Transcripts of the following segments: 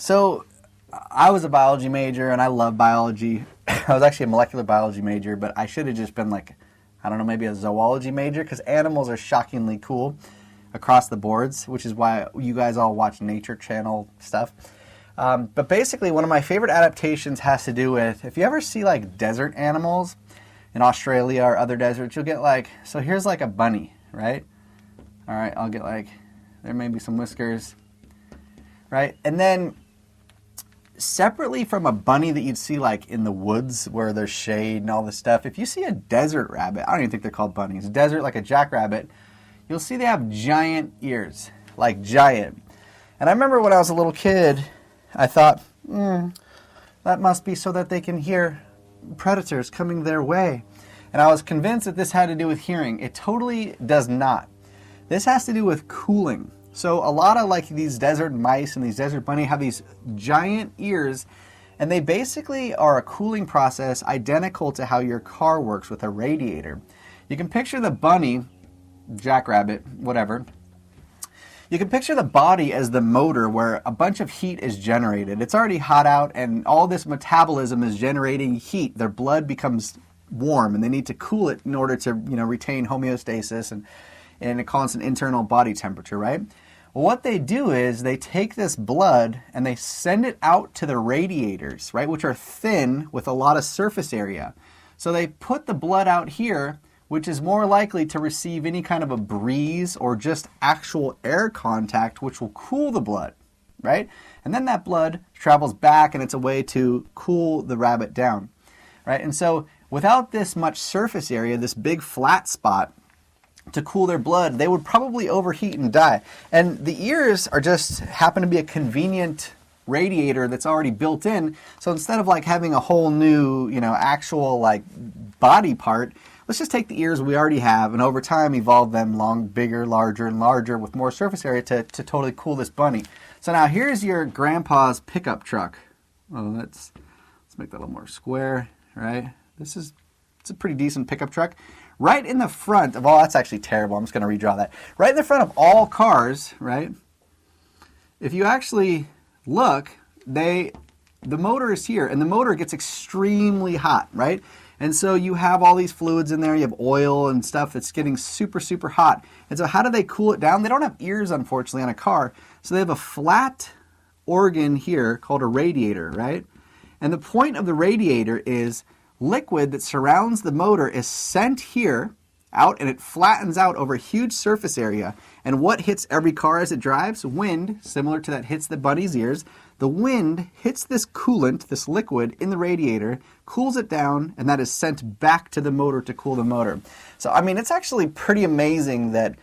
So I was a biology major and I love biology. I was actually a molecular biology major, but I should have just been like, I don't know, maybe a zoology major because animals are shockingly cool across the boards, which is why you guys all watch Nature Channel stuff. But basically, one of my favorite adaptations has to do with, if you ever see like desert animals in Australia or other deserts, you'll get like, so here's like a bunny, right? All right, I'll get like, there may be some whiskers, right? And then separately from a bunny that you'd see like in the woods where there's shade and all this stuff, if you see a desert rabbit, I don't even think they're called bunnies, desert like a jackrabbit, you'll see they have giant ears, like giant. And I remember when I was a little kid, I thought, that must be so that they can hear predators coming their way. And I was convinced that this had to do with hearing. It totally does not. This has to do with cooling. So a lot of like these desert mice and these desert bunny have these giant ears, and they basically are a cooling process identical to how your car works with a radiator. You can picture the bunny, jackrabbit, whatever. You can picture the body as the motor where a bunch of heat is generated. It's already hot out and all this metabolism is generating heat. Their blood becomes warm and they need to cool it in order to, retain homeostasis and a constant internal body temperature, right? Well, what they do is they take this blood and they send it out to the radiators, right, which are thin with a lot of surface area. So they put the blood out here, which is more likely to receive any kind of a breeze or just actual air contact, which will cool the blood, right? And then that blood travels back and it's a way to cool the rabbit down, right? And so without this much surface area, this big flat spot, to cool their blood, they would probably overheat and die. And the ears are just happen to be a convenient radiator that's already built in. So instead of like having a whole new, actual like body part, let's just take the ears we already have and over time evolve them long, bigger, larger, and larger with more surface area to totally cool this bunny. So now here's your grandpa's pickup truck. Oh, let's make that a little more square, right? It's a pretty decent pickup truck. Right in the front of all, that's actually terrible. I'm just going to redraw that. Right in the front of all cars, right? If you actually look, the motor is here, and the motor gets extremely hot, right? And so you have all these fluids in there. You have oil and stuff that's getting super, super hot. And so how do they cool it down? They don't have ears, unfortunately, on a car. So they have a flat organ here called a radiator, right? And the point of the radiator is liquid that surrounds the motor is sent here out and it flattens out over a huge surface area. And what hits every car as it drives? Wind, similar to that hits the bunny's ears. The wind hits this coolant, this liquid in the radiator, cools it down, and that is sent back to the motor to cool the motor. So, I mean, it's actually pretty amazing that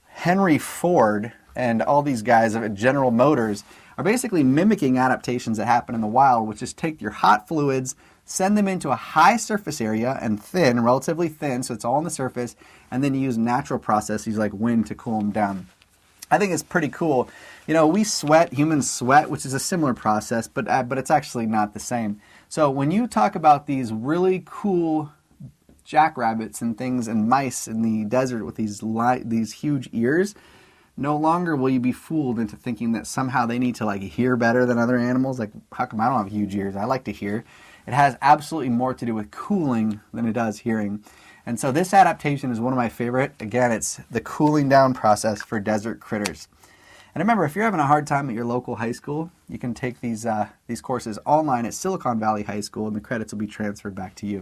Henry Ford and all these guys at General Motors are basically mimicking adaptations that happen in the wild, which is take your hot fluids, send them into a high surface area and thin, relatively thin, so it's all on the surface, and then you use natural processes like wind to cool them down. I think it's pretty cool. We sweat, humans sweat, which is a similar process, but it's actually not the same. So when you talk about these really cool jackrabbits and things and mice in the desert with these huge ears, no longer will you be fooled into thinking that somehow they need to like hear better than other animals. Like, how come I don't have huge ears? I like to hear. It has absolutely more to do with cooling than it does hearing. And so this adaptation is one of my favorite. Again, it's the cooling down process for desert critters. And remember, if you're having a hard time at your local high school, you can take these courses online at Silicon Valley High School and the credits will be transferred back to you.